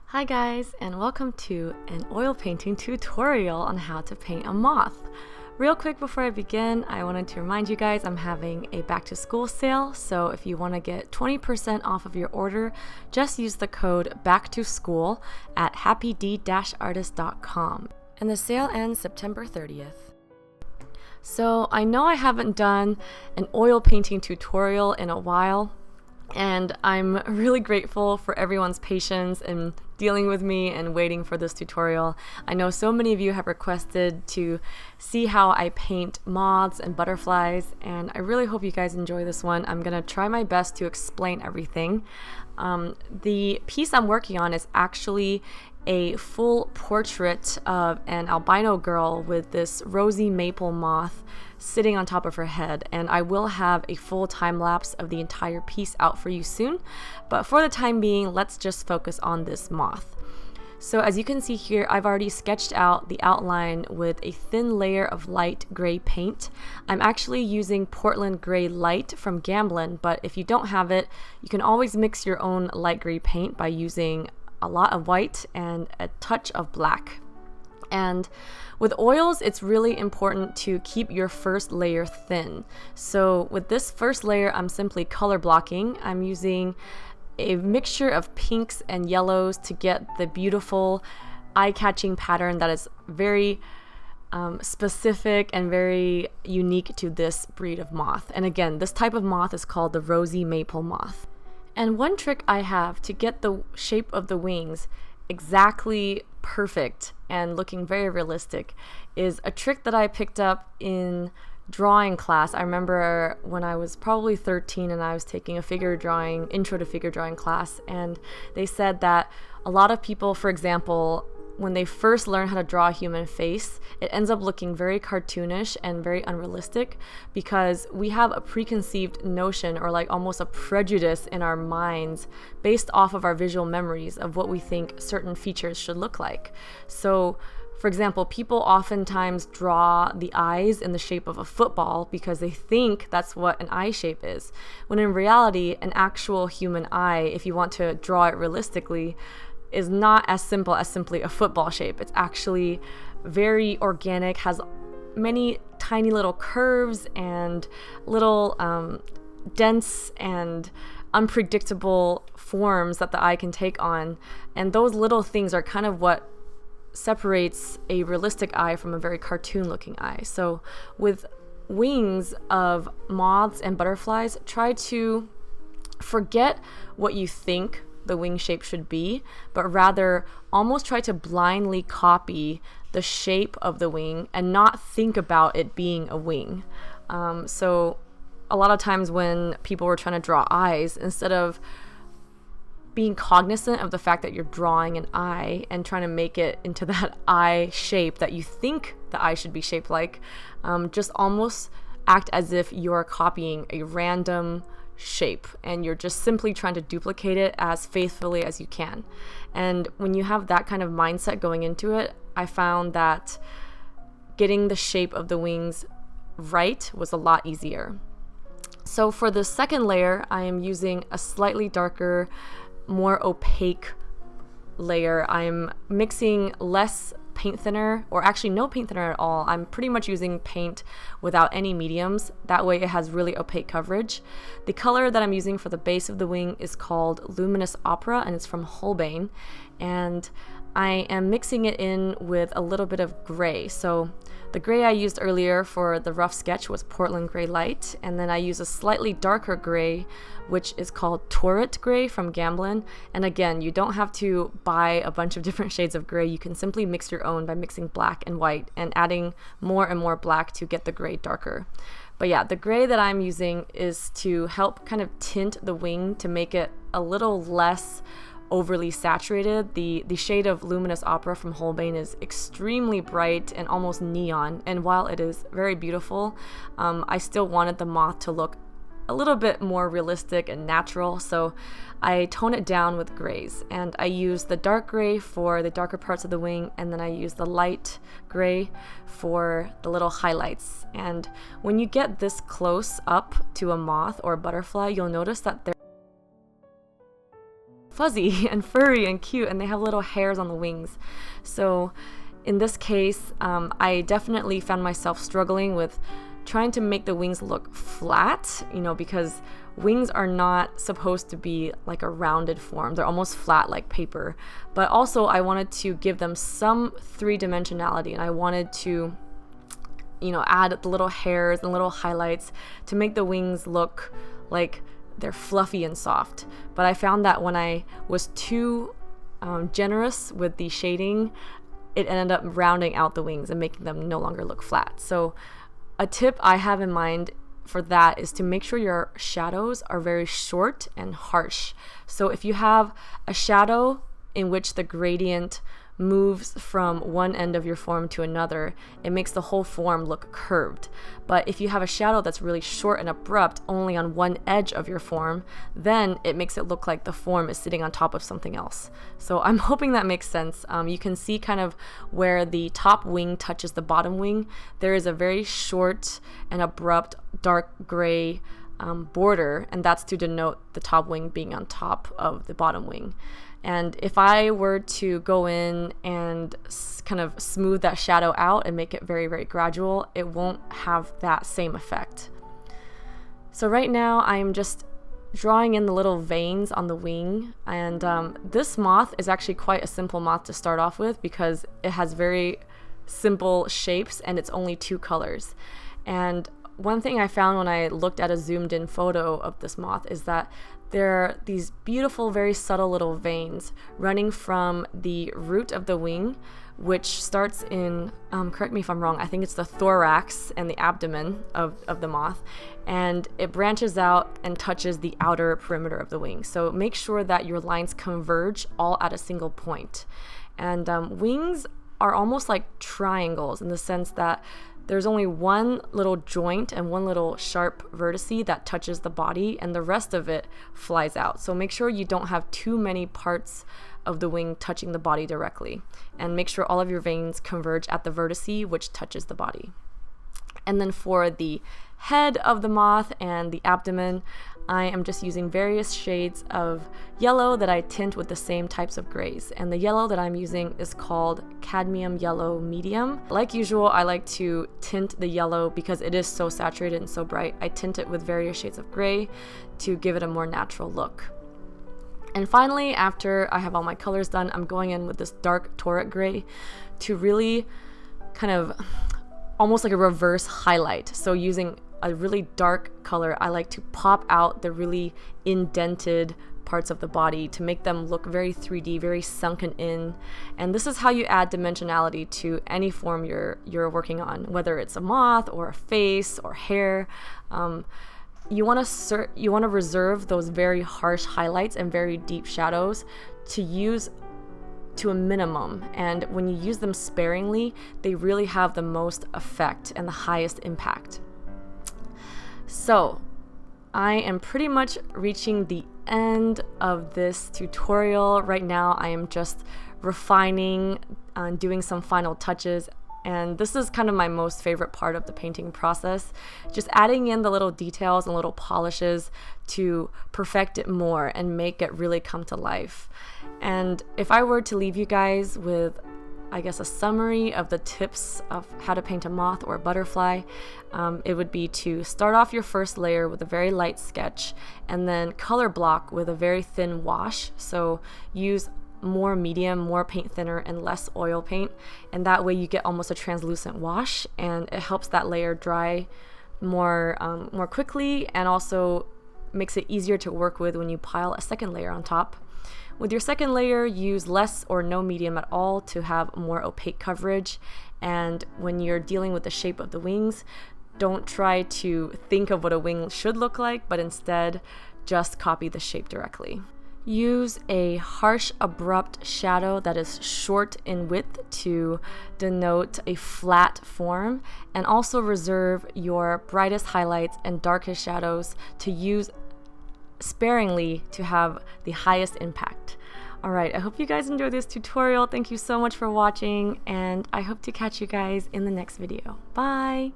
Hi guys, and welcome to an oil painting tutorial on how to paint a moth. Real quick before I begin, I wanted to remind you guys I'm having a back to school sale, so if you want to get 20% off of your order, just use the code BACKTOSCHOOL at happyd-artist.com. And the sale ends September 30th. So I know I haven't done an oil painting tutorial in a while, and I'm really grateful for everyone's patience in dealing with me and waiting for this tutorial. I know so many of you have requested to see how I paint moths and butterflies, and I really hope you guys enjoy this one. I'm gonna try my best to explain everything. The piece I'm working on is actually a full portrait of an albino girl with this rosy maple moth sitting on top of her head, and I will have a full time lapse of the entire piece out for you soon, but for the time being, let's just focus on this moth. So as you can see here, I've already sketched out the outline with a thin layer of light gray paint. I'm actually using Portland Gray Light from Gamblin, but if you don't have it, you can always mix your own light gray paint by using a lot of white and a touch of black. And with oils, it's really important to keep your first layer thin. So with this first layer, I'm simply color blocking. I'm using a mixture of pinks and yellows to get the beautiful eye-catching pattern that is very specific and very unique to this breed of moth. And again, this type of moth is called the rosy maple moth. And one trick I have to get the shape of the wings exactly perfect and looking very realistic is a trick that I picked up in drawing class. I remember when I was probably 13 and I was taking a intro to figure drawing class, and they said that a lot of people, for example, when they first learn how to draw a human face, it ends up looking very cartoonish and very unrealistic because we have a preconceived notion or like almost a prejudice in our minds based off of our visual memories of what we think certain features should look like. So for example, people oftentimes draw the eyes in the shape of a football because they think that's what an eye shape is, when in reality, an actual human eye, if you want to draw it realistically, is not as simple as simply a football shape. It's actually very organic, has many tiny little curves and little dense and unpredictable forms that the eye can take on. And those little things are kind of what separates a realistic eye from a very cartoon looking eye. So with wings of moths and butterflies, try to forget what you think the wing shape should be, but rather almost try to blindly copy the shape of the wing and not think about it being a wing. So a lot of times when people were trying to draw eyes, instead of being cognizant of the fact that you're drawing an eye and trying to make it into that eye shape that you think the eye should be shaped like, just almost act as if you're copying a random shape and you're just simply trying to duplicate it as faithfully as you can. And when you have that kind of mindset going into it, I found that getting the shape of the wings right was a lot easier. So for the second layer, I am using a slightly darker, more opaque layer. I'm mixing less paint thinner, or actually no paint thinner at all. I'm pretty much using paint without any mediums. That way it has really opaque coverage. The color that I'm using for the base of the wing is called Luminous Opera, and it's from Holbein. And I am mixing it in with a little bit of gray. So the gray I used earlier for the rough sketch was Portland Gray Light, and then I use a slightly darker gray, which is called Turret Gray from Gamblin. And again, you don't have to buy a bunch of different shades of gray. You can simply mix your own by mixing black and white and adding more and more black to get the gray darker. But yeah, the gray that I'm using is to help kind of tint the wing to make it a little less overly saturated. The shade of Luminous Opera from Holbein is extremely bright and almost neon, and while it is very beautiful, I still wanted the moth to look a little bit more realistic and natural, so I tone it down with grays, and I use the dark gray for the darker parts of the wing, and then I use the light gray for the little highlights. And when you get this close up to a moth or a butterfly, you'll notice that fuzzy and furry and cute, and they have little hairs on the wings. So in this case, I definitely found myself struggling with trying to make the wings look flat, because wings are not supposed to be like a rounded form. They're almost flat like paper. But also I wanted to give them some three-dimensionality, and I wanted to, add the little hairs and little highlights to make the wings look like they're fluffy and soft. But I found that when I was too generous with the shading, it ended up rounding out the wings and making them no longer look flat. So a tip I have in mind for that is to make sure your shadows are very short and harsh. So if you have a shadow in which the gradient moves from one end of your form to another, it makes the whole form look curved. But if you have a shadow that's really short and abrupt only on one edge of your form, then it makes it look like the form is sitting on top of something else. So I'm hoping that makes sense. You can see kind of where the top wing touches the bottom wing. There is a very short and abrupt dark gray border, and that's to denote the top wing being on top of the bottom wing. And if I were to go in and kind of smooth that shadow out and make it very, very gradual, it won't have that same effect. So right now I'm just drawing in the little veins on the wing, and this moth is actually quite a simple moth to start off with because it has very simple shapes and it's only 2 colors. And one thing I found when I looked at a zoomed in photo of this moth is that there are these beautiful, very subtle little veins running from the root of the wing, which starts in, correct me if I'm wrong, I think it's the thorax and the abdomen of the moth, and it branches out and touches the outer perimeter of the wing. So make sure that your lines converge all at a single point. And wings are almost like triangles in the sense that there's only one little joint and one little sharp vertice that touches the body, and the rest of it flies out. So make sure you don't have too many parts of the wing touching the body directly, and make sure all of your veins converge at the vertice which touches the body. And then for the head of the moth and the abdomen, I am just using various shades of yellow that I tint with the same types of grays. And the yellow that I'm using is called cadmium yellow medium. Like usual, I like to tint the yellow because it is so saturated and so bright. I tint it with various shades of gray to give it a more natural look. And finally, after I have all my colors done, I'm going in with this dark tauric gray to really kind of almost like a reverse highlight. So using a really dark color, I like to pop out the really indented parts of the body to make them look very 3D, very sunken in. And this is how you add dimensionality to any form you're working on, whether it's a moth or a face or hair. You want to reserve those very harsh highlights and very deep shadows to use to a minimum, and when you use them sparingly, they really have the most effect and the highest impact. So I am pretty much reaching the end of this tutorial. Right now I am just refining and doing some final touches, and this is kind of my most favorite part of the painting process, just adding in the little details and little polishes to perfect it more and make it really come to life. And if I were to leave you guys with, I guess, a summary of the tips of how to paint a moth or a butterfly, it would be to start off your first layer with a very light sketch and then color block with a very thin wash. So use more medium, more paint thinner, and less oil paint, and that way you get almost a translucent wash, and it helps that layer dry more quickly, and also makes it easier to work with when you pile a second layer on top. With your second layer, use less or no medium at all to have more opaque coverage, and when you're dealing with the shape of the wings, don't try to think of what a wing should look like, but instead just copy the shape directly. Use a harsh, abrupt shadow that is short in width to denote a flat form, and also reserve your brightest highlights and darkest shadows to use sparingly to have the highest impact. Alright, I hope you guys enjoyed this tutorial. Thank you so much for watching, and I hope to catch you guys in the next video. Bye!